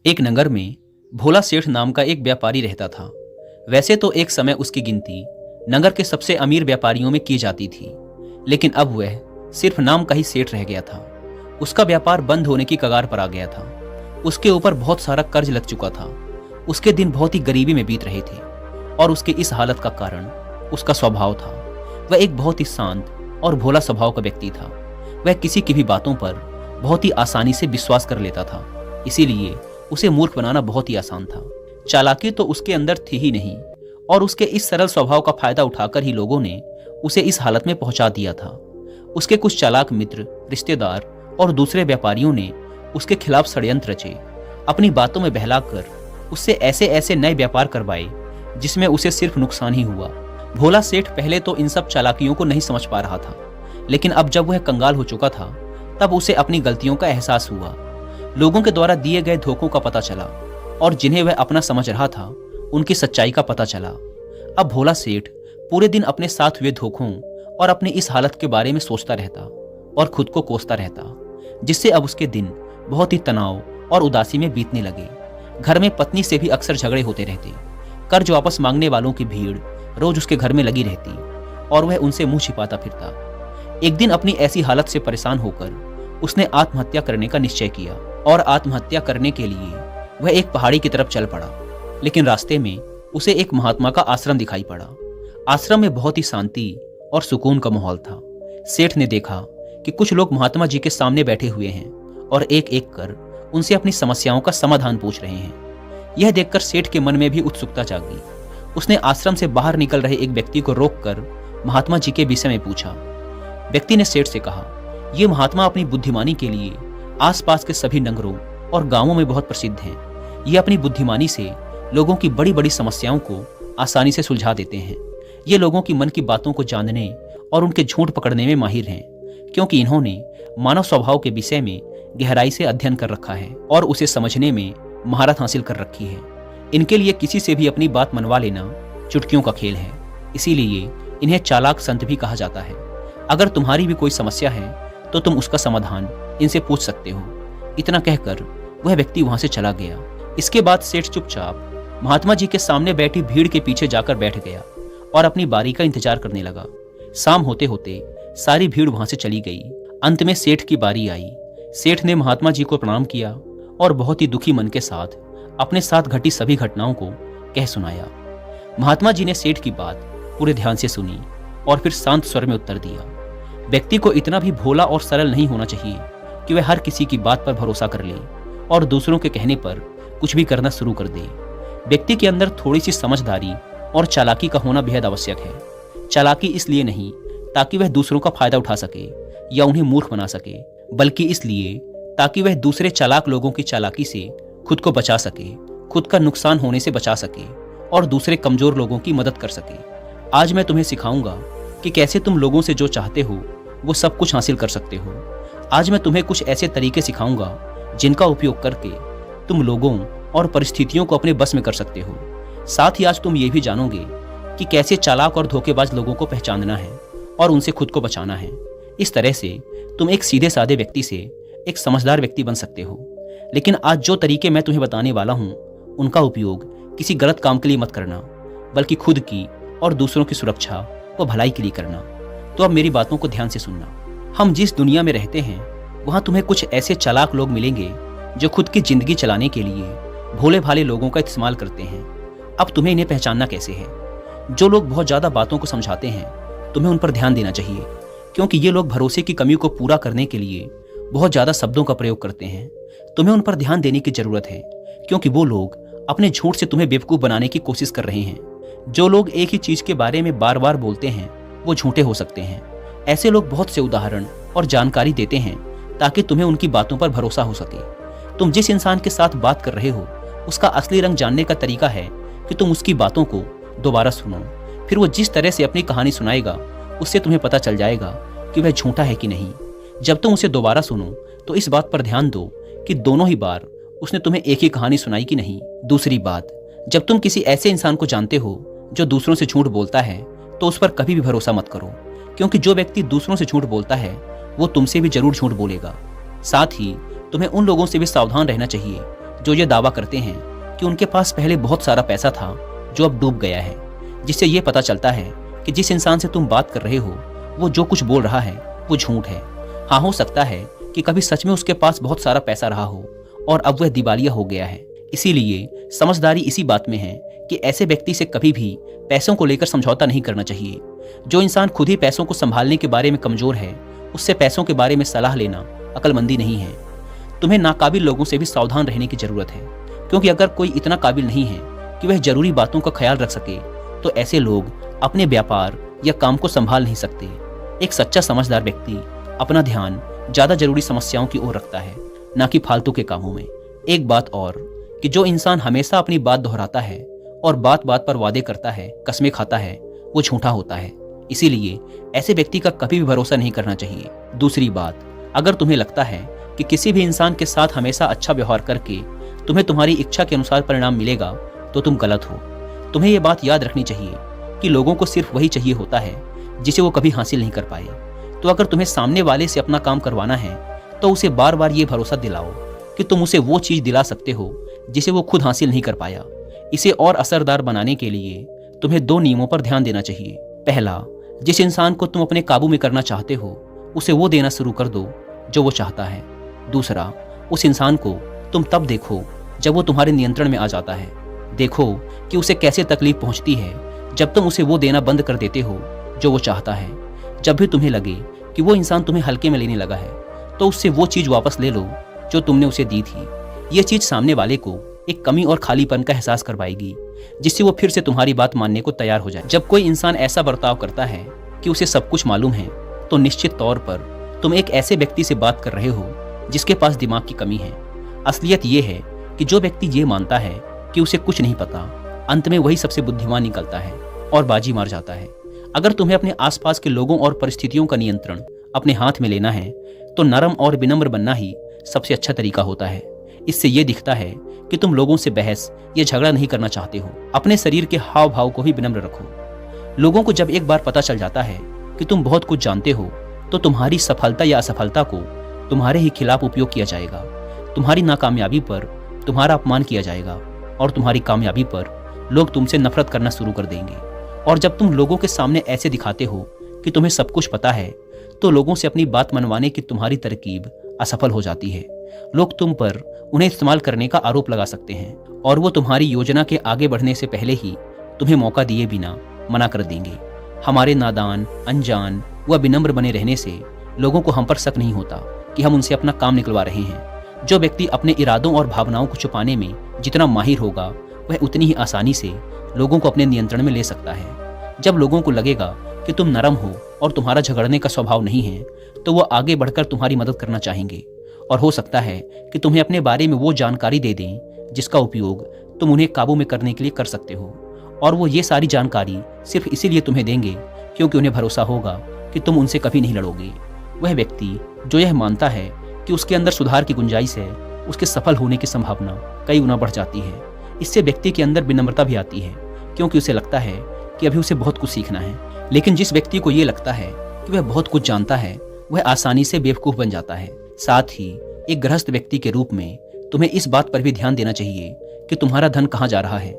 एक नगर में भोला सेठ नाम का एक व्यापारी रहता था। वैसे तो एक समय उसकी गिनती नगर के सबसे अमीर व्यापारियों में की जाती थी, लेकिन अब वह सिर्फ नाम का ही सेठ रह गया था। उसका व्यापार बंद होने की कगार पर आ गया था। उसके ऊपर बहुत सारा कर्ज लग चुका था। उसके दिन बहुत ही गरीबी में बीत रहे थे और उसके इस हालत का कारण उसका स्वभाव था। वह एक बहुत ही शांत और भोला स्वभाव का व्यक्ति था। वह किसी की भी बातों पर बहुत ही आसानी से विश्वास कर लेता था, इसीलिए उसे मूर्ख बनाना बहुत ही आसान था। चालाकी तो उसके अंदर थी ही नहीं और उसके इस सरल स्वभाव का फायदा उठाकर ही लोगों ने उसे इस हालत में पहुंचा दिया था। उसके कुछ चालाक मित्र, रिश्तेदार और दूसरे व्यापारियों ने उसके खिलाफ षड्यंत्र रचे। अपनी बातों में बहलाकर उससे ऐसे ऐसे नए व्यापार करवाए जिसमें उसे सिर्फ नुकसान ही हुआ। भोला सेठ पहले तो इन सब चालाकियों को नहीं समझ पा रहा था, लेकिन अब जब वह कंगाल हो चुका था तब उसे अपनी गलतियों का एहसास हुआ। लोगों के द्वारा दिए गए धोखों का पता चला और जिन्हें वह अपना समझ रहा था उनकी सच्चाई का पता चला। अब भोला सेठ पूरे दिन अपने साथ हुए धोखों और अपनी इस हालत के बारे में सोचता रहता और खुद को कोसता रहता, जिससे अब उसके दिन बहुत ही तनाव और उदासी में बीतने लगे। घर में पत्नी से भी अक्सर झगड़े होते रहते। कर्ज वापस मांगने वालों की भीड़ रोज उसके घर में लगी रहती और वह उनसे मुंह छिपाता फिरता। एक दिन अपनी ऐसी हालत से परेशान होकर उसने आत्महत्या करने का निश्चय किया और आत्महत्या करने के लिए वह एक पहाड़ी की तरफ चल पड़ा। लेकिन रास्ते में उसे एक महात्मा का आश्रम दिखाई पड़ा। आश्रम में बहुत ही शांति और सुकून का माहौल था। सेठ ने देखा कि कुछ लोग महात्मा जी के सामने बैठे हुए हैं और एक एक कर उनसे अपनी समस्याओं का समाधान पूछ रहे हैं। यह देखकर सेठ के मन में भी उत्सुकता जागी। उसने आश्रम से बाहर निकल रहे एक व्यक्ति को रोककर महात्मा जी के विषय में पूछा। व्यक्ति ने सेठ से कहा, ये महात्मा अपनी बुद्धिमानी के लिए आसपास के सभी नगरों और गांवों में बहुत प्रसिद्ध हैं। ये अपनी बुद्धिमानी से लोगों की बड़ी बड़ी समस्याओं को आसानी से सुलझा देते हैं। ये लोगों की मन की बातों को जानने और उनके झूठ पकड़ने में माहिर हैं, क्योंकि इन्होंने मानव स्वभाव के विषय में गहराई से अध्ययन कर रखा है और उसे समझने में महारत हासिल कर रखी है। इनके लिए किसी से भी अपनी बात मनवा लेना चुटकियों का खेल है, इसीलिए इन्हें चालाक संत भी कहा जाता है। अगर तुम्हारी भी कोई समस्या है तो तुम उसका समाधान इनसे पूछ सकते हो। इतना कहकर वह व्यक्ति वहां से चला गया। इसके बाद सेठ चुपचाप महात्मा जी के सामने बैठी भीड़ के पीछे जाकर बैठ गया और अपनी बारी का इंतजार करने लगा। शाम होते होते सारी भीड़ वहां से चली गई। अंत में सेठ की बारी आई। सेठ ने महात्मा जी को प्रणाम किया और बहुत ही दुखी मन के साथ अपने साथ घटी सभी घटनाओं को कह सुनाया। महात्मा जी ने सेठ की बात पूरे ध्यान से सुनी और फिर शांत स्वर में उत्तर दिया। व्यक्ति को इतना भी भोला और सरल नहीं होना चाहिए कि वह हर किसी की बात पर भरोसा कर ले और दूसरों के कहने पर कुछ भी करना शुरू कर दे। व्यक्ति के अंदर थोड़ी सी समझदारी और चालाकी का होना बेहद आवश्यक है। चालाकी इसलिए नहीं ताकि वह दूसरों का फायदा उठा सके या उन्हें मूर्ख बना सके, बल्कि इसलिए ताकि वह दूसरे चालाक लोगों की चालाकी से खुद को बचा सके, खुद का नुकसान होने से बचा सके और दूसरे कमजोर लोगों की मदद कर सके। आज मैं तुम्हें सिखाऊंगा कि कैसे तुम लोगों से जो चाहते हो वो सब कुछ हासिल कर सकते हो। आज मैं तुम्हें कुछ ऐसे तरीके सिखाऊंगा जिनका उपयोग करके तुम लोगों और परिस्थितियों को अपने बस में कर सकते हो। साथ ही आज तुम ये भी जानोगे कि कैसे चालाक और धोखेबाज लोगों को पहचानना है और उनसे खुद को बचाना है। इस तरह से तुम एक सीधे साधे व्यक्ति से एक समझदार व्यक्ति बन सकते हो। लेकिन आज जो तरीके मैं तुम्हें बताने वाला हूँ उनका उपयोग किसी गलत काम के लिए मत करना, बल्कि खुद की और दूसरों की सुरक्षा व भलाई के लिए करना। तो अब मेरी बातों को ध्यान से सुनना। हम जिस दुनिया में रहते हैं वहाँ तुम्हें कुछ ऐसे चालाक लोग मिलेंगे जो खुद की जिंदगी चलाने के लिए भोले भाले लोगों का इस्तेमाल करते हैं। अब तुम्हें इन्हें पहचानना कैसे है? जो लोग बहुत ज़्यादा बातों को समझाते हैं तुम्हें उन पर ध्यान देना चाहिए, क्योंकि ये लोग भरोसे की कमी को पूरा करने के लिए बहुत ज़्यादा शब्दों का प्रयोग करते हैं। तुम्हें उन पर ध्यान देने की ज़रूरत है, क्योंकि वो लोग अपने झूठ से तुम्हें बेवकूफ़ बनाने की कोशिश कर रहे हैं। जो लोग एक ही चीज़ के बारे में बार बार बोलते हैं वो झूठे हो सकते हैं। ऐसे लोग बहुत से उदाहरण और जानकारी देते हैं ताकि तुम्हें उनकी बातों पर भरोसा हो सके। तुम जिस इंसान के साथ बात कर रहे हो उसका असली रंग जानने का तरीका है कि तुम उसकी बातों को दोबारा सुनो। फिर वो जिस तरह से अपनी कहानी सुनाएगा उससे तुम्हें पता चल जाएगा कि वह झूठा है कि नहीं। जब तुम उसे दोबारा सुनो तो इस बात पर ध्यान दो कि दोनों ही बार उसने तुम्हें एक ही कहानी सुनाई कि नहीं। दूसरी बात, जब तुम किसी ऐसे इंसान को जानते हो जो दूसरों से झूठ बोलता है तो उस पर कभी भी भरोसा मत करो, क्योंकि जो व्यक्ति दूसरों से झूठ बोलता है वो तुमसे भी जरूर झूठ बोलेगा। साथ ही तुम्हें उन लोगों से भी सावधान रहना चाहिए जो ये दावा करते हैं कि उनके पास पहले बहुत सारा पैसा था जो अब डूब गया है, जिससे ये पता चलता है कि जिस इंसान से तुम बात कर रहे हो वो जो कुछ बोल रहा है वो झूठ है। हाँ, हो सकता है कि कभी सच में उसके पास बहुत सारा पैसा रहा हो और अब वह दिवालिया हो गया है। इसीलिए समझदारी इसी बात में है कि ऐसे व्यक्ति से कभी भी पैसों को लेकर समझौता नहीं करना चाहिए। जो इंसान खुद ही पैसों को संभालने के बारे में कमजोर है, उससे पैसों के बारे में सलाह लेना अक्लमंदी नहीं है। तुम्हें नाकाबिल लोगों से भी सावधान रहने की जरूरत है, क्योंकि अगर कोई इतना काबिल नहीं है कि वह जरूरी बातों का ख्याल रख सके तो ऐसे लोग अपने व्यापार या काम को संभाल नहीं सकते। एक सच्चा समझदार व्यक्ति अपना ध्यान ज्यादा जरूरी समस्याओं की ओर रखता है, ना कि फालतू के कामों में। एक बात और कि जो इंसान हमेशा अपनी बात दोहराता है और बात बात पर वादे करता है, कस्में खाता है, वो झूठा होता है। इसीलिए ऐसे व्यक्ति का कभी भी भरोसा नहीं करना चाहिए। दूसरी बात, अगर तुम्हें लगता है कि किसी भी इंसान के साथ हमेशा अच्छा व्यवहार करके तुम्हें तुम्हारी इच्छा के अनुसार परिणाम मिलेगा तो तुम गलत हो। तुम्हें ये बात याद रखनी चाहिए कि लोगों को सिर्फ वही चाहिए होता है जिसे वो कभी हासिल नहीं कर पाए। तो अगर तुम्हें सामने वाले से अपना काम करवाना है तो उसे बार बार ये भरोसा दिलाओ कि तुम उसे वो चीज दिला सकते हो जिसे वो खुद हासिल नहीं कर पाया। इसे और असरदार बनाने के लिए तुम्हें 2 नियमों पर ध्यान देना चाहिए। पहला, जिस इंसान को तुम अपने काबू में करना चाहते हो उसे वो देना शुरू कर दो जो वो चाहता है। दूसरा, उस इंसान को तुम तब देखो जब वो तुम्हारे नियंत्रण में आ जाता है। देखो कि उसे कैसे तकलीफ पहुंचती है जब तुम उसे वो देना बंद कर देते हो जो वो चाहता है। जब भी तुम्हें लगे कि वो इंसान तुम्हें हल्के में लेने लगा है तो उससे वो चीज वापस ले लो जो तुमने उसे दी थी। ये चीज सामने वाले को एक कमी और खालीपन का एहसास करवाएगी, जिससे वो फिर से तुम्हारी बात मानने को तैयार हो जाए। जब कोई इंसान ऐसा बर्ताव करता है कि उसे सब कुछ मालूम है तो निश्चित तौर पर तुम एक ऐसे व्यक्ति से बात कर रहे हो जिसके पास दिमाग की कमी है। असलियत ये है कि जो व्यक्ति ये मानता है कि उसे कुछ नहीं पता, अंत में वही सबसे बुद्धिमान निकलता है और बाजी मार जाता है। अगर तुम्हें अपने आसपास के लोगों और परिस्थितियों का नियंत्रण अपने हाथ में लेना है तो नरम और विनम्र बनना ही सबसे अच्छा तरीका होता है। इससे ये दिखता है कि तुम लोगों से बहस या झगड़ा नहीं करना चाहते हो। अपने शरीर के हाव भाव को भी विनम्र रखो। लोगों को जब एक बार पता चल जाता है कि तुम बहुत कुछ जानते हो तो तुम्हारी सफलता या असफलता को तुम्हारे ही खिलाफ उपयोग किया जाएगा। तुम्हारी नाकामयाबी पर तुम्हारा अपमान किया जाएगा और तुम्हारी कामयाबी पर लोग तुमसे नफरत करना शुरू कर देंगे। और जब तुम लोगों के सामने ऐसे दिखाते हो कि तुम्हें सब कुछ पता है तो लोगों से अपनी बात मनवाने की तुम्हारी तरकीब असफल हो जाती है। लोग तुम पर उन्हें इस्तेमाल करने का आरोप लगा सकते हैं और वो तुम्हारी योजना के आगे बढ़ने से पहले ही तुम्हें मौका दिए बिना मना कर देंगे। हमारे नादान, अनजान व विनम्र बने रहने से लोगों को हम पर शक नहीं होता कि हम उनसे अपना काम निकलवा रहे हैं। जो व्यक्ति अपने इरादों और भावनाओं को छुपाने में जितना माहिर होगा वह उतनी ही आसानी से लोगों को अपने नियंत्रण में ले सकता है। जब लोगों को लगेगा कि तुम नरम हो और तुम्हारा झगड़ने का स्वभाव नहीं है तो वो आगे बढ़कर तुम्हारी मदद करना चाहेंगे और हो सकता है कि तुम्हें अपने बारे में वो जानकारी दे दें जिसका उपयोग तुम उन्हें काबू में करने के लिए कर सकते हो। और वो ये सारी जानकारी सिर्फ इसीलिए तुम्हें देंगे क्योंकि उन्हें भरोसा होगा कि तुम उनसे कभी नहीं लड़ोगे। वह व्यक्ति जो यह मानता है कि उसके अंदर सुधार की गुंजाइश है, उसके सफल होने की संभावना कई गुना बढ़ जाती है। इससे व्यक्ति के अंदर विनम्रता भी आती है क्योंकि उसे लगता है कि अभी उसे बहुत कुछ सीखना है। लेकिन जिस व्यक्ति को ये लगता है कि वह बहुत कुछ जानता है वह आसानी से बेवकूफ बन जाता है। साथ ही एक गृहस्थ व्यक्ति के रूप में तुम्हें इस बात पर भी ध्यान देना चाहिए कि तुम्हारा धन कहाँ जा रहा है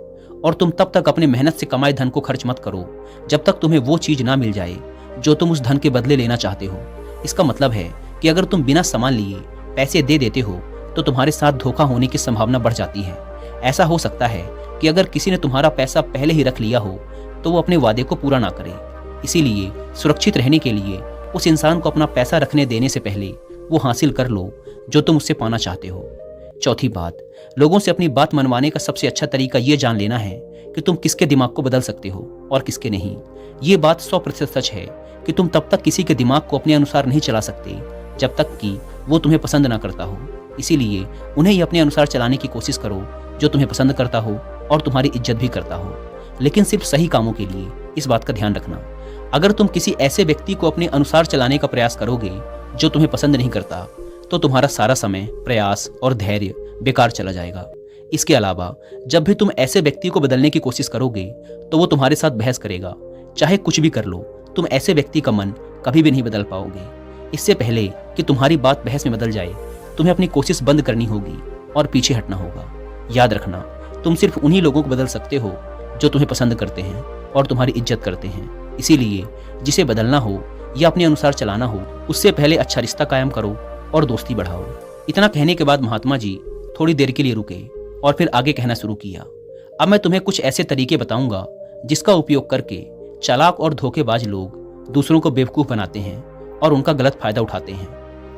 और तुम तब तक अपने मेहनत से कमाए धन को खर्च मत करो जब तक तुम्हें वो चीज ना मिल जाए जो तुम उस धन के बदले लेना चाहते हो। इसका मतलब है कि अगर तुम बिना सामान लिए पैसे दे देते हो तो तुम्हारे साथ धोखा होने की संभावना बढ़ जाती है। ऐसा हो सकता है कि अगर किसी ने तुम्हारा पैसा पहले ही रख लिया हो तो वो अपने वादे को पूरा ना करे। इसीलिए सुरक्षित रहने के लिए उस इंसान को अपना पैसा रखने देने से पहले वो हासिल कर लो जो तुम उससे पाना चाहते हो। चौथी बात, लोगों से अपनी बात मनवाने का सबसे अच्छा तरीका ये जान लेना है कि तुम किसके दिमाग को बदल सकते हो और किसके नहीं। ये बात 100% सच है कि तुम तब तक किसी के दिमाग को अपने अनुसार नहीं चला सकते जब तक कि वो तुम्हें पसंद ना करता हो। इसीलिए उन्हें ही अपने अनुसार चलाने की कोशिश करो जो तुम्हें पसंद करता हो और तुम्हारी इज्जत भी करता हो, लेकिन सिर्फ सही कामों के लिए। इस बात का ध्यान रखना, अगर तुम किसी ऐसे व्यक्ति को अपने अनुसार चलाने का प्रयास करोगे जो तुम्हें पसंद नहीं करता तो तुम्हारा सारा समय, प्रयास और धैर्य बेकार चला जाएगा। इसके अलावा जब भी तुम ऐसे व्यक्ति को बदलने की कोशिश करोगे तो वो तुम्हारे साथ बहस करेगा। चाहे कुछ भी कर लो, तुम ऐसे व्यक्ति का मन कभी भी नहीं बदल पाओगे। इससे पहले कि तुम्हारी बात बहस में बदल जाए तुम्हें अपनी कोशिश बंद करनी होगी और पीछे हटना होगा। याद रखना, तुम सिर्फ उन्हीं लोगों को बदल सकते हो जो तुम्हें पसंद करते हैं और तुम्हारी इज्जत करते हैं। इसीलिए जिसे बदलना हो या अपने अनुसार चलाना हो, उससे पहले अच्छा रिश्ता कायम करो और दोस्ती बढ़ाओ। इतना कहने के बाद महात्मा जी थोड़ी देर के लिए रुके और फिर आगे कहना शुरू किया। अब मैं तुम्हें कुछ ऐसे तरीके बताऊंगा जिसका उपयोग करके चालाक और धोखेबाज लोग दूसरों को बेवकूफ़ बनाते हैं और उनका गलत फायदा उठाते हैं।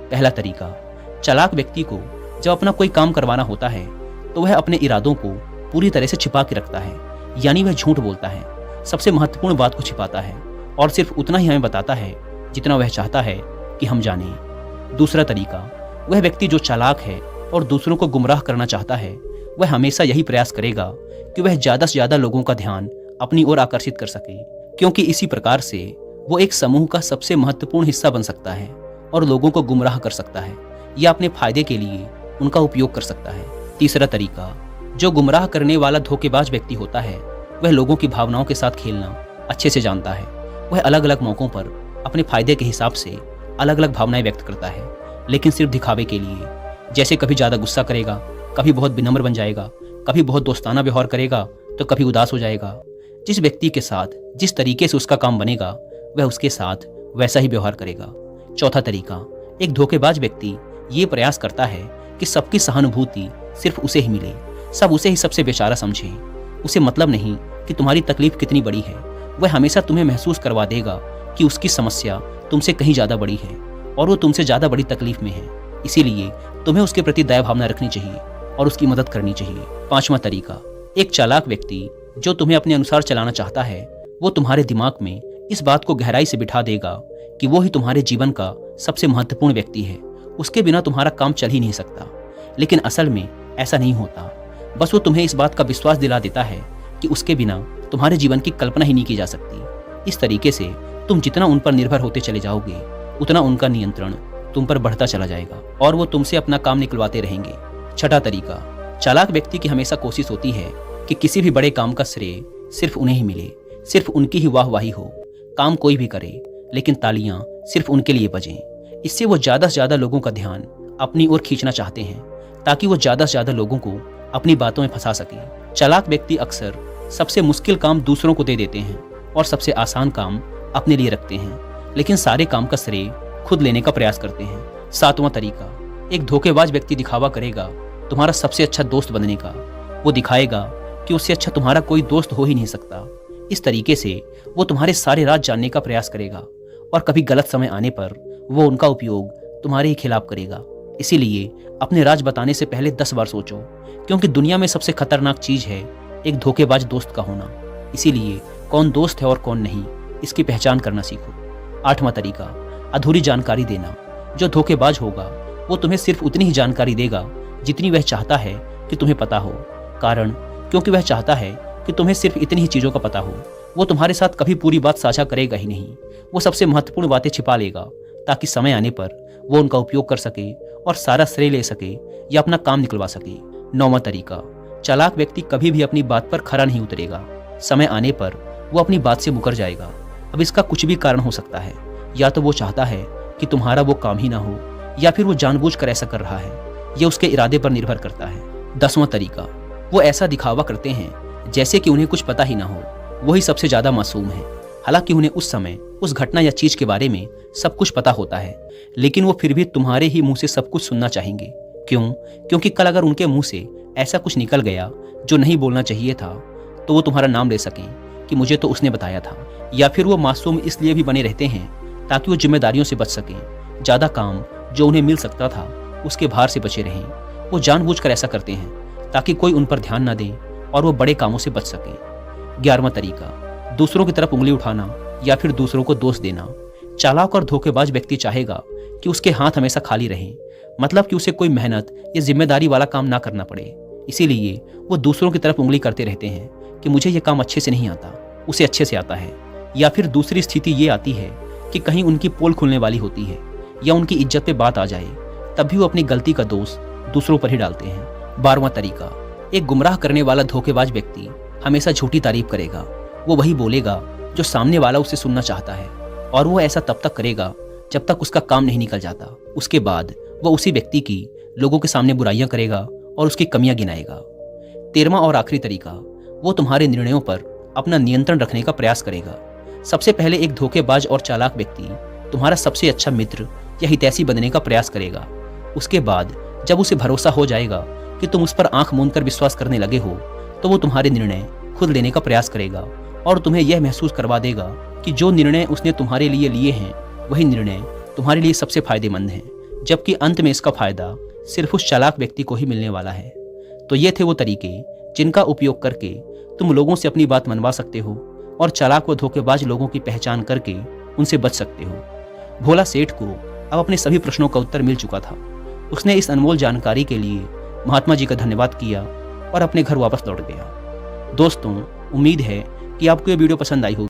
पहला तरीका, चालाक व्यक्ति को जब अपना कोई काम करवाना होता है तो वह अपने इरादों को पूरी तरह से छिपा के रखता है, यानी वह झूठ बोलता है, सबसे महत्वपूर्ण बात को छिपाता है और सिर्फ उतना ही हमें बताता है जितना वह चाहता है कि हम जानें। दूसरा तरीका, वह व्यक्ति जो चालाक है और दूसरों को गुमराह करना चाहता है, वह हमेशा यही प्रयास करेगा कि वह ज़्यादा से ज़्यादा लोगों का ध्यान अपनी ओर आकर्षित कर सके, क्योंकि इसी प्रकार से वो एक समूह का सबसे महत्वपूर्ण हिस्सा बन सकता है और लोगों को गुमराह कर सकता है या अपने फायदे के लिए उनका उपयोग कर सकता है। तीसरा तरीका, जो गुमराह करने वाला धोखेबाज व्यक्ति होता है, वह लोगों की भावनाओं के साथ खेलना अच्छे से जानता है। वह अलग अलग मौकों पर अपने फायदे के हिसाब से अलग अलग भावनाएं व्यक्त करता है, लेकिन सिर्फ दिखावे के लिए। जैसे कभी ज़्यादा गुस्सा करेगा, कभी बहुत विनम्र बन जाएगा, कभी बहुत दोस्ताना व्यवहार करेगा तो कभी उदास हो जाएगा। जिस व्यक्ति के साथ जिस तरीके से उसका काम बनेगा, वह उसके साथ वैसा ही व्यवहार करेगा। चौथा तरीका, एक धोखेबाज व्यक्ति ये प्रयास करता है कि सबकी सहानुभूति सिर्फ उसे ही मिले, सब उसे ही सबसे बेचारा समझे। उसे मतलब नहीं कि तुम्हारी तकलीफ कितनी बड़ी है, वह हमेशा तुम्हें महसूस करवा देगा कि उसकी समस्या तुमसे कहीं ज़्यादा बड़ी है और वो तुमसे ज़्यादा बड़ी तकलीफ में है। इसीलिए तुम्हें उसके प्रति दया भावना रखनी चाहिए और उसकी मदद करनी चाहिए। पांचवा तरीका, एक चालाक व्यक्ति जो तुम्हें अपने अनुसार चलाना चाहता है, वो तुम्हारे दिमाग में इस बात को गहराई से बिठा देगा कि वो ही तुम्हारे जीवन का सबसे महत्वपूर्ण व्यक्ति है, उसके बिना तुम्हारा काम चल ही नहीं सकता। लेकिन असल में ऐसा नहीं होता, बस वो तुम्हें इस बात का विश्वास दिला देता है कि उसके बिना तुम्हारे जीवन की कल्पना ही नहीं की जा सकती। इस तरीके से तुम जितना उन पर निर्भर होते चले जाओगे, उतना उनका नियंत्रण तुम पर बढ़ता चला जाएगा और वो तुमसे अपना काम निकलवाते रहेंगे। छठा तरीका, चालाक व्यक्ति की हमेशा कोशिश होती है कि किसी भी बड़े काम का श्रेय सिर्फ उन्हें ही मिले, सिर्फ उनकी ही वाहवाही हो। काम कोई भी करे, लेकिन तालियां सिर्फ उनके लिए बजें। इससे वो ज़्यादा से ज़्यादा लोगों का ध्यान अपनी ओर खींचना चाहते हैं, ताकि वो ज़्यादा से ज़्यादा लोगों को अपनी बातों में फंसा सके। चालाक व्यक्ति अक्सर सबसे मुश्किल काम दूसरों को दे देते हैं और सबसे आसान काम अपने लिए रखते हैं, लेकिन सारे काम का श्रेय खुद लेने का प्रयास करते हैं। सातवां तरीका, एक धोखेबाज व्यक्ति दिखावा करेगा तुम्हारा सबसे अच्छा दोस्त बनने का। वो दिखाएगा कि उससे अच्छा तुम्हारा कोई दोस्त हो ही नहीं सकता। इस तरीके से वो तुम्हारे सारे राज जानने का प्रयास करेगा और कभी गलत समय आने पर वो उनका उपयोग तुम्हारे ही खिलाफ करेगा। इसीलिए अपने राज बताने से पहले 10 बार सोचो, क्योंकि दुनिया में सबसे खतरनाक चीज है एक धोखेबाज दोस्त का होना। इसीलिए कौन दोस्त है और कौन नहीं, इसकी पहचान करना सीखो। आठवां तरीका, अधूरी जानकारी देना। जो धोखेबाज होगा वो तुम्हें सिर्फ उतनी ही जानकारी देगा जितनी वह चाहता है कि तुम्हें पता हो। कारण क्योंकि वह चाहता है कि तुम्हें सिर्फ इतनी ही चीज़ों का पता हो। वो तुम्हारे साथ कभी पूरी बात साझा करेगा ही नहीं। वो सबसे महत्वपूर्ण बातें छिपा लेगा ताकि समय आने पर वो उनका उपयोग कर सके और सारा श्रेय ले सके या अपना काम निकलवा सके। नौवां तरीका, चालाक व्यक्ति कभी भी अपनी बात पर खरा नहीं उतरेगा। समय आने पर वो अपनी बात से मुकर जाएगा। अब इसका कुछ भी कारण हो सकता है, या तो वो चाहता है कि तुम्हारा वो काम ही ना हो, या फिर वो जानबूझकर ऐसा कर रहा है। ये उसके इरादे पर निर्भर करता है। 10वां तरीका, वो ऐसा दिखावा करते हैं जैसे कि उन्हें कुछ पता ही ना हो। वही सबसे ज्यादा मासूम है। हालांकि उन्हें उस समय उस घटना या चीज के बारे में सब कुछ पता होता है, लेकिन वो फिर भी तुम्हारे ही मुंह से सब कुछ सुनना चाहेंगे। क्यों? क्योंकि कल अगर उनके मुंह से ऐसा कुछ निकल गया जो नहीं बोलना चाहिए था, तो वो तुम्हारा नाम ले सकें कि मुझे तो उसने बताया था। या फिर वो मासूम इसलिए भी बने रहते हैं ताकि वो जिम्मेदारियों से बच सकें। ज्यादा काम जो उन्हें मिल सकता था उसके भार से बचे रहें। वो जानबूझकर ऐसा करते हैं ताकि कोई उन पर ध्यान न दे और वो बड़े कामों से बच सके। 11वां तरीका, दूसरों की तरफ उंगली उठाना या फिर दूसरों को दोष देना। चालाक और धोखेबाज व्यक्ति चाहेगा कि उसके हाथ हमेशा खाली रहें, मतलब कि उसे कोई मेहनत या जिम्मेदारी वाला काम ना करना पड़े। इसीलिए वो दूसरों की तरफ उंगली करते रहते हैं कि मुझे ये काम अच्छे से नहीं आता, उसे अच्छे से आता है। या फिर दूसरी स्थिति ये आती है कि कहीं उनकी पोल खुलने वाली होती है या उनकी इज्जत पे बात आ जाए, तब भी वो अपनी गलती का दोष दूसरों पर ही डालते हैं। 12वां तरीका, एक गुमराह करने वाला धोखेबाज व्यक्ति हमेशा झूठी तारीफ करेगा। वो वही बोलेगा जो सामने वाला उसे सुनना चाहता है, और वो ऐसा तब तक करेगा जब तक उसका काम नहीं निकल जाता। उसके बाद वो उसी व्यक्ति की लोगों के सामने बुराइयां करेगा और उसकी कमियां गिनाएगा। 13वां और आखिरी तरीका, वो तुम्हारे निर्णयों पर अपना नियंत्रण रखने का प्रयास करेगा। सबसे पहले एक धोखेबाज और चालाक व्यक्ति तुम्हारा सबसे अच्छा मित्र या हितैषी बनने का प्रयास करेगा। उसके बाद जब उसे भरोसा हो जाएगा कि तुम उस पर आंख मूंद कर विश्वास करने लगे हो, तो वो तुम्हारे निर्णय खुद लेने का प्रयास करेगा और तुम्हें यह महसूस करवा देगा कि जो निर्णय उसने तुम्हारे लिए लिए हैं वही निर्णय तुम्हारे लिए सबसे फायदेमंद हैं, जबकि अंत में इसका फायदा सिर्फ उस चालाक व्यक्ति को ही मिलने वाला है। तो ये थे वो तरीके जिनका उपयोग करके तुम लोगों से अपनी बात मनवा सकते हो और चालाक व धोखेबाज लोगों की पहचान करके उनसे बच सकते हो। भोला सेठ को अब अपने सभी प्रश्नों का उत्तर मिल चुका था। उसने इस अनमोल जानकारी के लिए महात्मा जी का धन्यवाद किया और अपने घर वापस लौट गया। दोस्तों, उम्मीद है कि आपको ये वीडियो पसंद आई होगी।